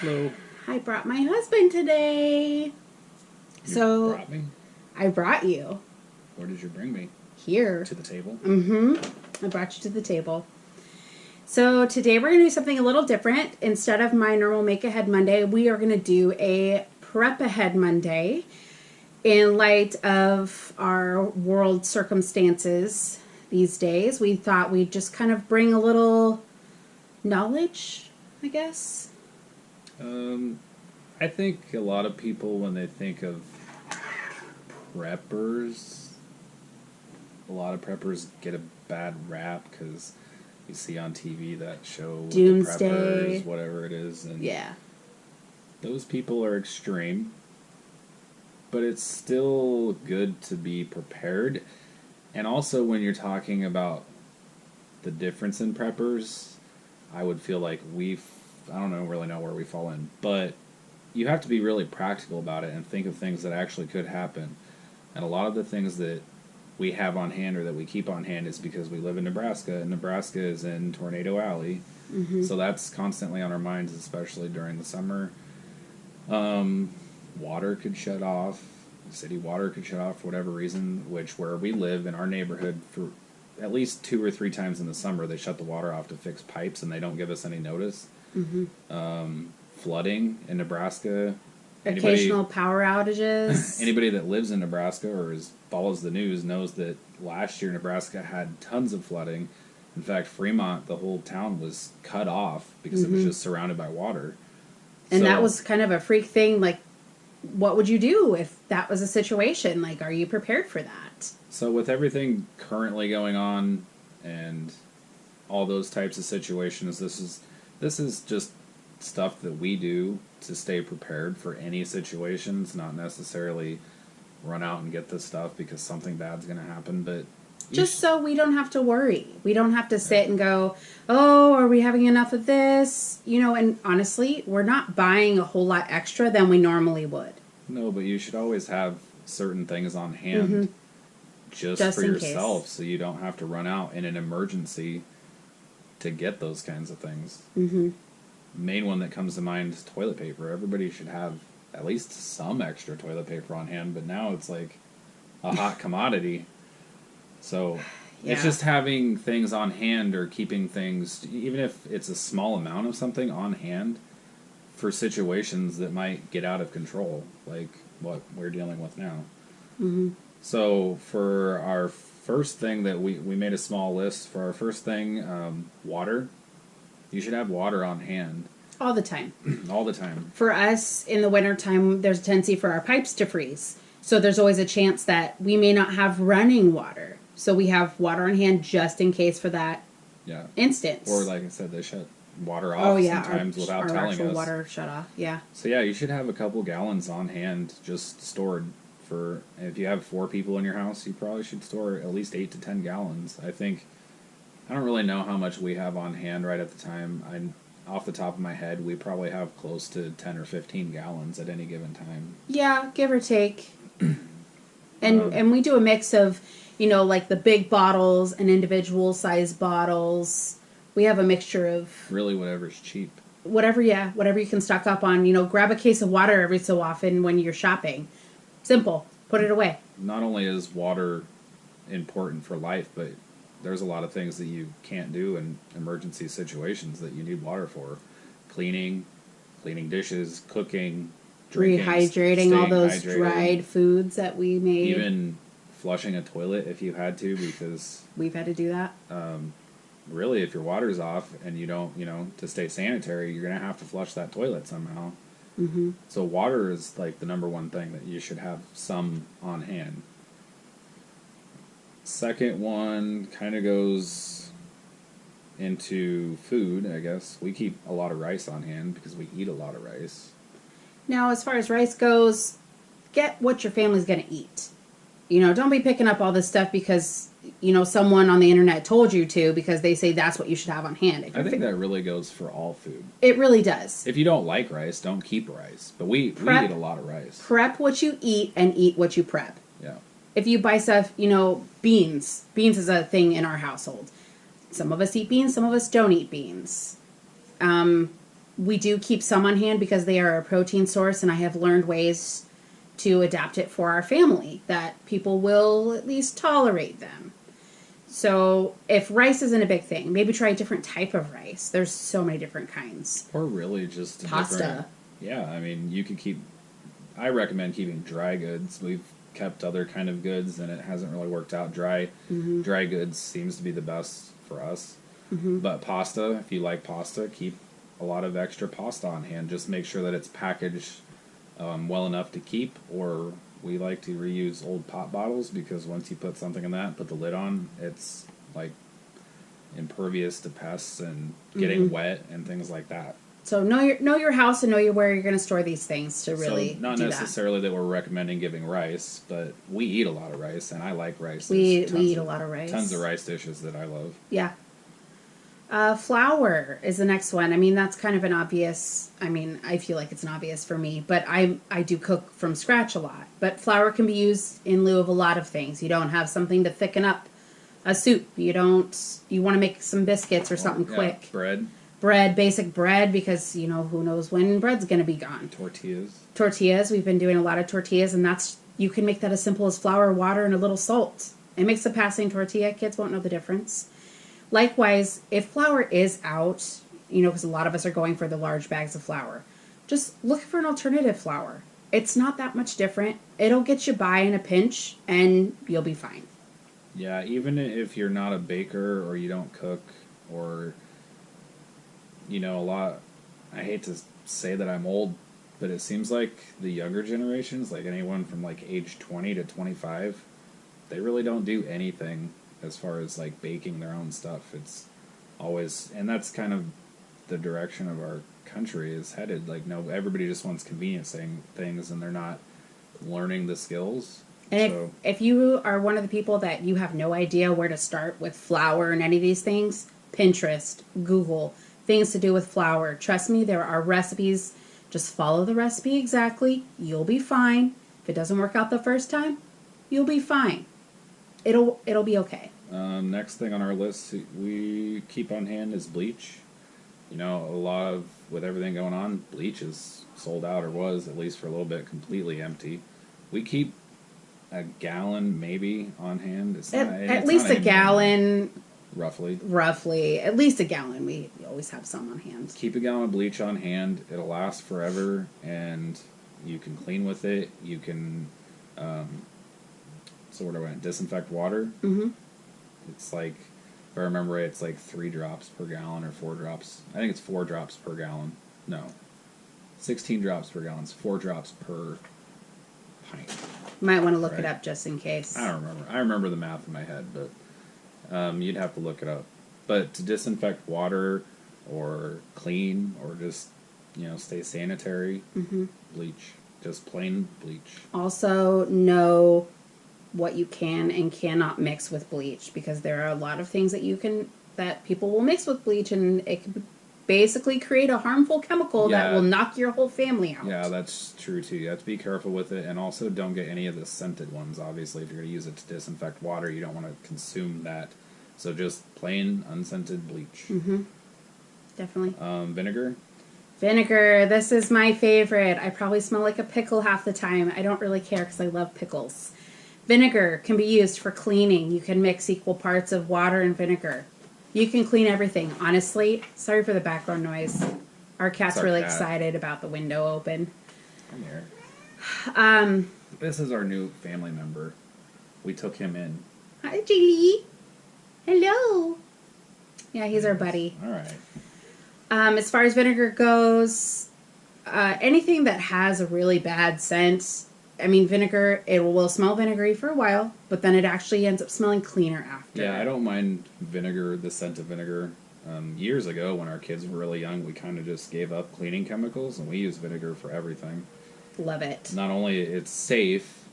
Hello. I brought my husband today. You brought me? I brought you Where did you bring me? here. To the table? I brought you to the table. So today we're going to do something a little different. Instead of my normal Make Ahead Monday, we are going to do a Prep Ahead Monday in light of our world circumstances these days. We thought we'd just kind of bring a little knowledge, I guess. I think a lot of people, when they think of preppers, a lot of preppers get a bad rap because you see on TV that show with the Doomsday. preppers, whatever it is, and Yeah. those people are extreme. But it's still good to be prepared. And also, when you're talking about the difference in preppers, I would feel like I don't really know where we fall in, but you have to be really practical about it and think of things that actually could happen. And a lot of the things that we have on hand or that we keep on hand is because we live in Nebraska, and Nebraska is in Tornado Alley. So that's constantly on our minds, especially during the summer. Water could shut off. City water could shut off for whatever reason, which where we live in our neighborhood for at least 2 or 3 times in the summer, they shut the water off to fix pipes and they don't give us any notice. Flooding in Nebraska. Occasional power outages. Anybody that lives in Nebraska or follows the news knows that last year Nebraska had tons of flooding. In fact, Fremont, the whole town was cut off because it was just surrounded by water. And that was kind of a freak thing. Like, what would you do if that was a situation? Like, are you prepared for that? So with everything currently going on and all those types of situations, this is just stuff that we do to stay prepared for any situations, not necessarily run out and get this stuff because something bad's going to happen, but Just so we don't have to worry. We don't have to sit and go, oh, are we having enough of this? You know, and honestly, we're not buying a whole lot extra than we normally would. No, but you should always have certain things on hand just for in yourself case. so you don't have to run out in an emergency to get those kinds of things. Main one that comes to mind is toilet paper. Everybody should have at least some extra toilet paper on hand, but now it's like a hot commodity. So it's Yeah. just having things on hand or keeping things, even if it's a small amount of something on hand for situations that might get out of control, like what we're dealing with now. So for our first thing that we made a small list for our first thing, water. You should have water on hand All the time. all the time. For us, in the wintertime, there's a tendency for our pipes to freeze. So there's always a chance that we may not have running water. So we have water on hand just in case for that Yeah. instance. Or like I said, they shut water off sometimes without our telling actual us. water shut off. Yeah. So yeah, you should have a couple gallons on hand just stored for, if you have 4 people in your house, you probably should store at least 8 to 10 gallons. I don't really know how much we have on hand right at the time. Off the top of my head, we probably have close to 10 or 15 gallons at any given time. Yeah, give or take. And we do a mix of, you know, like the big bottles and individual size bottles. We have a mixture of Really, whatever's cheap. whatever you can stock up on. You know, grab a case of water every so often when you're shopping. Simple. Put it away. Not only is water important for life, but there's a lot of things that you can't do in emergency situations that you need water for. Cleaning dishes, cooking, drinking, Rehydrating all staying those hydrated. dried foods that we made. Even flushing a toilet if you had to, because We've had to do that. really if your water's off and you don't, to stay sanitary, you're going to have to flush that toilet somehow. So water is like the number one thing that you should have some on hand. Second one kind of goes into food, I guess. We keep a lot of rice on hand because we eat a lot of rice. Now, as far as rice goes, get what your family's going to eat. You know, don't be picking up all this stuff because, you know, someone on the internet told you to because they say that's what you should have on hand. I think that really goes for all food. It really does. If you don't like rice, don't keep rice. But we Prep- eat a lot of rice. Prep what you eat and eat what you prep. Yeah. If you buy stuff, you know, beans. Beans is a thing in our household. Some of us eat beans, some of us don't eat beans. We do keep some on hand because they are a protein source, and I have learned ways to adapt it for our family that people will at least tolerate them. So if rice isn't a big thing, maybe try a different type of rice. There's so many different kinds. Or really just a Pasta. different- Yeah, I mean, you could keep. I recommend keeping dry goods. We've kept other kind of goods, and it hasn't really worked out. Dry goods seems to be the best for us. But pasta, if you like pasta, keep a lot of extra pasta on hand. Just make sure that it's packaged well enough to keep, or we like to reuse old pop bottles because once you put something in that, put the lid on, it's like impervious to pests and getting wet and things like that. So know your house and know where you're going to store these things to really So not do necessarily that we're recommending giving rice, but we eat a lot of rice, and I like rice. We There's tons eat a lot of rice. Tons of rice dishes that I love. Yeah. Flour is the next one. I mean, that's kind of an obvious. I mean, I feel like it's an obvious for me, but I do cook from scratch a lot. But flour can be used in lieu of a lot of things. You don't have something to thicken up a soup. You want to make some biscuits or something Yeah, quick. bread, Basic bread, because who knows when bread's going to be gone. Tortillas. We've been doing a lot of tortillas, and you can make that as simple as flour, water, and a little salt. It makes a passing tortilla. Kids won't know the difference. Likewise, if flour is out, because a lot of us are going for the large bags of flour, just look for an alternative flour. It's not that much different. It'll get you by in a pinch, and you'll be fine. Yeah, even if you're not a baker or you don't cook or, a lot, I hate to say that I'm old, but it seems like the younger generations, like anyone from like age 20 to 25, they really don't do anything as far as like baking their own stuff. It's always, and that's kind of the direction of our country is headed. Like, no, everybody just wants convenience things, and they're not learning the skills. And So if you are one of the people that you have no idea where to start with flour and any of these things, Pinterest, Google, things to do with flour. Trust me, there are recipes. Just follow the recipe exactly. You'll be fine. If it doesn't work out the first time, you'll be fine. It'll be okay. next thing on our list we keep on hand is bleach. A lot of, with everything going on, bleach is sold out, or was, at least for a little bit, completely empty. We keep a gallon maybe on hand. At least a gallon. Roughly. At least a gallon. We always have some on hand. Keep a gallon of bleach on hand. It'll last forever, and you can clean with it. You can, disinfect water. Mm-hmm. It's like, if I remember right, it's like 3 drops per gallon or 4 drops. I think it's 4 drops per gallon. No. 16 drops per gallon. It's 4 drops per pint. Might want to look it Right. up just in case. I don't remember. I remember the math in my head, but you'd have to look it up. But to disinfect water or clean or just, stay sanitary, bleach. Just plain bleach. Also, know what you can and cannot mix with bleach, because there are a lot of things that people will mix with bleach, and it can basically create a harmful chemical that Yeah. will knock your whole family out. Yeah, that's true too. You have to be careful with it, and also don't get any of the scented ones. Obviously, if you're going to use it to disinfect water, you don't want to consume that. So just plain unscented bleach. Definitely. Vinegar. Vinegar, this is my favorite. I probably smell like a pickle half the time. I don't really care because I love pickles. Vinegar can be used for cleaning. You can mix equal parts of water and vinegar. You can clean everything. Honestly, sorry for the background noise. Our cat's It's our really cat. excited about the window open. Come here. This is our new family member. We took him in. Hi, Jaylee. Hello. Yeah, he's our buddy. All right. As far as vinegar goes, anything that has a really bad scent, vinegar, it will smell vinegary for a while, but then it actually ends up smelling cleaner after. Yeah, I don't mind vinegar, the scent of vinegar. Years ago, when our kids were really young, we kind of just gave up cleaning chemicals, and we use vinegar for everything. Love it. Not only it's safe,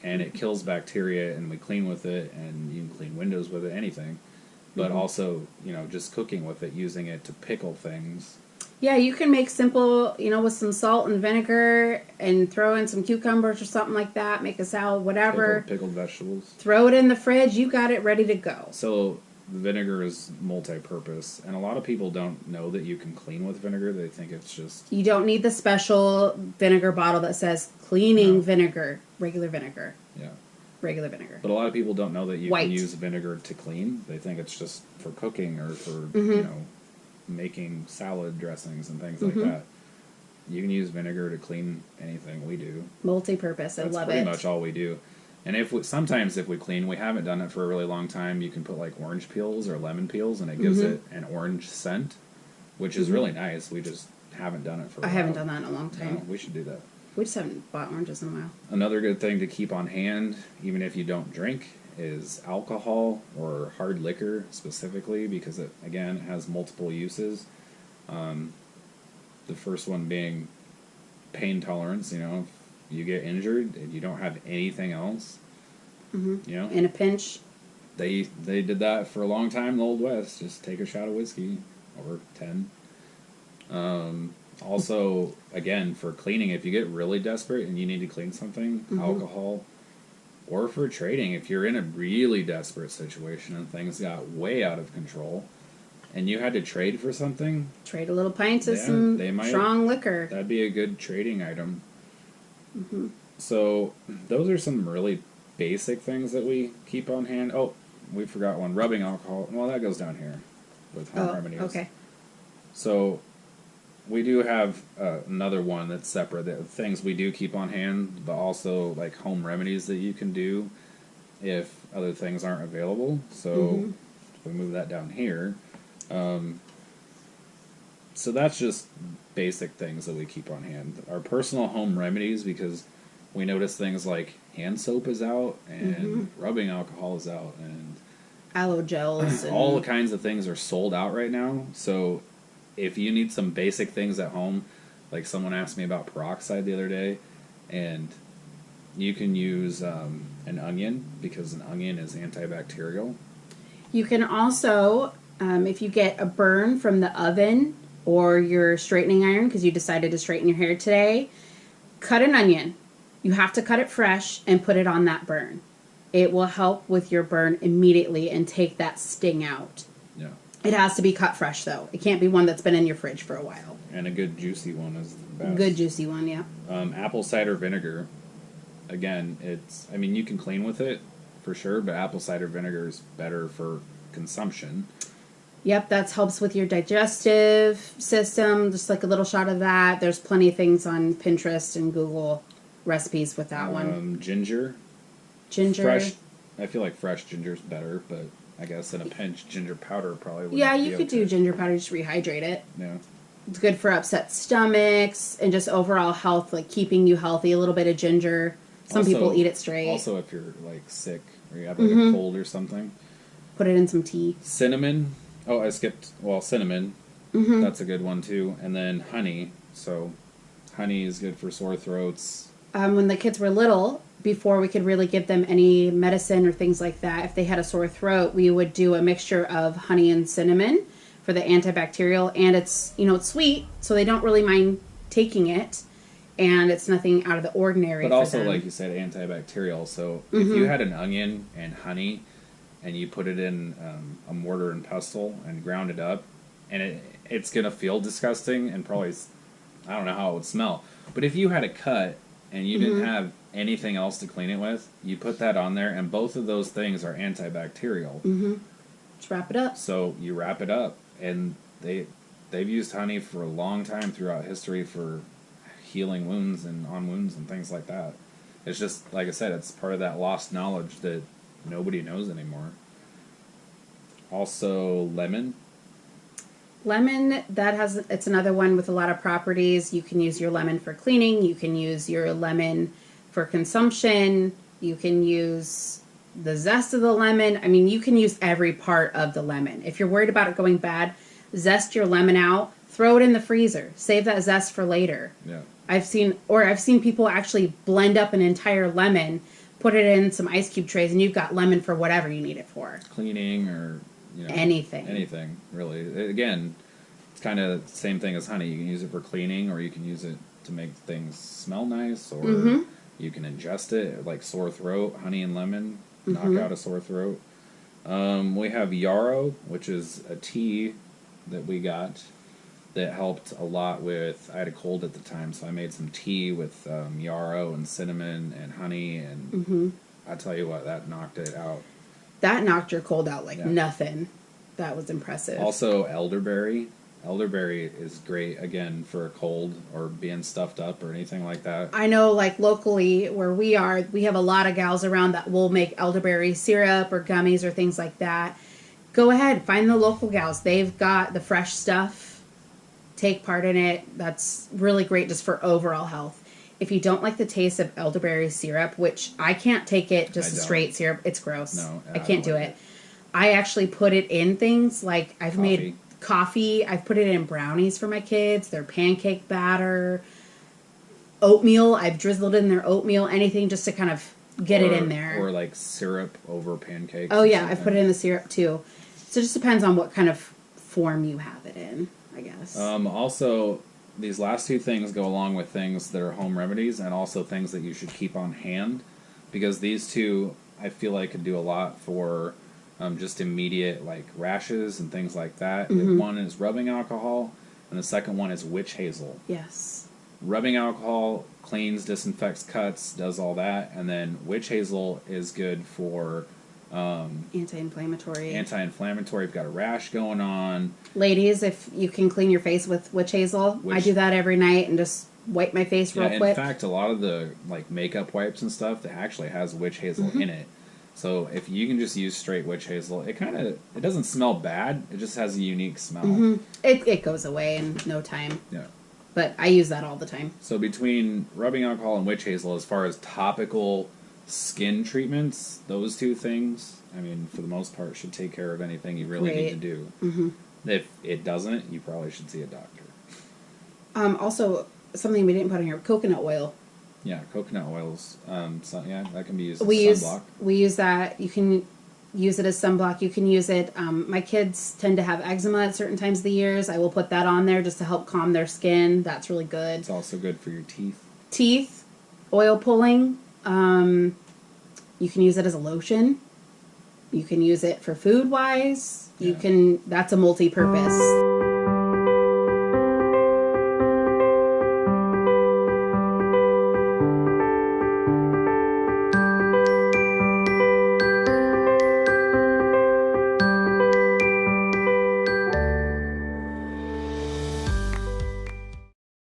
and it kills bacteria, and we clean with it, and you can clean windows with it, anything. But also, just cooking with it, using it to pickle things. Yeah, you can make simple, with some salt and vinegar and throw in some cucumbers or something like that, make a salad, whatever. Pickled vegetables. Throw it in the fridge, you got it ready to go. So vinegar is multi-purpose, and a lot of people don't know that you can clean with vinegar. They think it's just You don't need the special vinegar bottle that says cleaning No. vinegar, regular vinegar, yeah. regular vinegar. But a lot of people don't know that you White. can use vinegar to clean. They think it's just for cooking or for making salad dressings and things like that. You can use vinegar to clean anything. We do. Multi-purpose. I That's love pretty it. much all we do. And sometimes if we clean, we haven't done it for a really long time. You can put like orange peels or lemon peels, and it gives it an orange scent, which is really nice. We just haven't done it for. I haven't done that in a long time. No, we should do that. We just haven't bought oranges in a while. Another good thing to keep on hand, even if you don't drink, is alcohol or hard liquor specifically, because it again has multiple uses. The first one being pain tolerance. You know, if you get injured and you don't have anything else, you know, In a pinch. they did that for a long time in the Old West. Just take a shot of whiskey or 10. Also, again, for cleaning, if you get really desperate and you need to clean something, alcohol. Or for trading, if you're in a really desperate situation and things got way out of control, and you had to trade for something, Trade a little pints of Yeah, some they might- strong liquor. that'd be a good trading item. So those are some really basic things that we keep on hand. Oh, we forgot one. Rubbing alcohol. Well, that goes down here with home remedies. Okay. So we do have another one that's separate. That things we do keep on hand, but also like home remedies that you can do if other things aren't available. So if we move that down here. So that's just basic things that we keep on hand. Our personal home remedies, because we notice things like hand soap is out and rubbing alcohol is out and Aloe gels. And all kinds of things are sold out right now. So if you need some basic things at home, like someone asked me about peroxide the other day, and you can use an onion, because an onion is antibacterial. You can also, if you get a burn from the oven or your straightening iron because you decided to straighten your hair today, cut an onion. You have to cut it fresh and put it on that burn. It will help with your burn immediately and take that sting out. Yeah. It has to be cut fresh, though. It can't be one that's been in your fridge for a while. And a good juicy one is the best. Good juicy one, yeah. Apple cider vinegar. Again, I mean, you can clean with it for sure, but apple cider vinegar is better for consumption. Yep, that helps with your digestive system. Just like a little shot of that. There's plenty of things on Pinterest and Google recipes with that one. Ginger. Ginger. Fresh. I feel like fresh ginger's better, but I guess in a pinch, ginger powder probably would Yeah, be you could okay. do ginger powder, just rehydrate it. Yeah. It's good for upset stomachs and just overall health, like keeping you healthy. A little bit of ginger. Some Also- people eat it straight. Also, if you're like sick or you have like a cold or something, Put it in some tea. cinnamon. Oh, I skipped. Well, cinnamon. That's a good one too. And then honey. So, honey is good for sore throats. When the kids were little, before we could really give them any medicine or things like that, if they had a sore throat, we would do a mixture of honey and cinnamon for the antibacterial. And it's, it's sweet, so they don't really mind taking it. And it's nothing out of the ordinary But for also, them. like you said, antibacterial. So if you had an onion and honey, and you put it in a mortar and pestle and ground it up, and it's gonna feel disgusting and probably I don't know how it would smell. But if you had a cut and you didn't have anything else to clean it with, you put that on there, and both of those things are antibacterial. Just wrap it up. So you wrap it up, and they've used honey for a long time throughout history for healing wounds and on wounds and things like that. It's just, like I said, it's part of that lost knowledge that nobody knows anymore. Also, lemon. Lemon, it's another one with a lot of properties. You can use your lemon for cleaning. You can use your lemon for consumption. You can use the zest of the lemon. I mean, you can use every part of the lemon. If you're worried about it going bad, zest your lemon out, throw it in the freezer. Save that zest for later. Yeah. I've seen people actually blend up an entire lemon, put it in some ice cube trays, and you've got lemon for whatever you need it for. Cleaning or Anything. Anything, really. Again, it's kind of the same thing as honey. You can use it for cleaning, or you can use it to make things smell nice, or you can ingest it, like sore throat, honey and lemon, knock out a sore throat. We have yarrow, which is a tea that we got that helped a lot with. I had a cold at the time, so I made some tea with yarrow and cinnamon and honey, and I tell you what, that knocked it out. That knocked your cold out like Yeah. nothing. That was impressive. Also, elderberry. Elderberry is great again for a cold or being stuffed up or anything like that. I know, like locally where we are, we have a lot of gals around that will make elderberry syrup or gummies or things like that. Go ahead, find the local gals. They've got the fresh stuff. Take part in it. That's really great just for overall health. If you don't like the taste of elderberry syrup, which I can't take it just I a don't. straight syrup, it's gross. No, I can't do like it. I actually put it in things like I've Coffee. made coffee. I've put it in brownies for my kids, their pancake batter, oatmeal. I've drizzled in their oatmeal, anything just to kind of get it in there. Or like syrup over pancakes. Oh or yeah, I've something. put it in the syrup too. So it just depends on what kind of form you have it in, I guess. Also, these last two things go along with things that are home remedies and also things that you should keep on hand, because these two I feel like could do a lot for just immediate like rashes and things like that. One is rubbing alcohol, and the second one is witch hazel. Yes. Rubbing alcohol cleans, disinfects cuts, does all that, and then witch hazel is good for Anti-inflammatory. anti-inflammatory. If you've got a rash going on, Ladies, if you can clean your face with witch hazel, I do that every night and just wipe my face real in quick. fact, a lot of the like makeup wipes and stuff that actually has witch hazel in it. So if you can just use straight witch hazel, it doesn't smell bad. It just has a unique smell. It goes away in no time. Yeah. But I use that all the time. So between rubbing alcohol and witch hazel, as far as topical skin treatments, those two things, I mean, for the most part, should take care of anything you really need to do. If it doesn't, you probably should see a doctor. Also, something we didn't put on here, coconut oil. Yeah, coconut oils. That can be used as We sunblock. use that. You can use it as sunblock. You can use it. My kids tend to have eczema at certain times of the years. I will put that on there just to help calm their skin. That's really good. It's also good for your teeth. Teeth, oil pulling. You can use it as a lotion. You can use it for food wise. Yeah. That's a multi-purpose.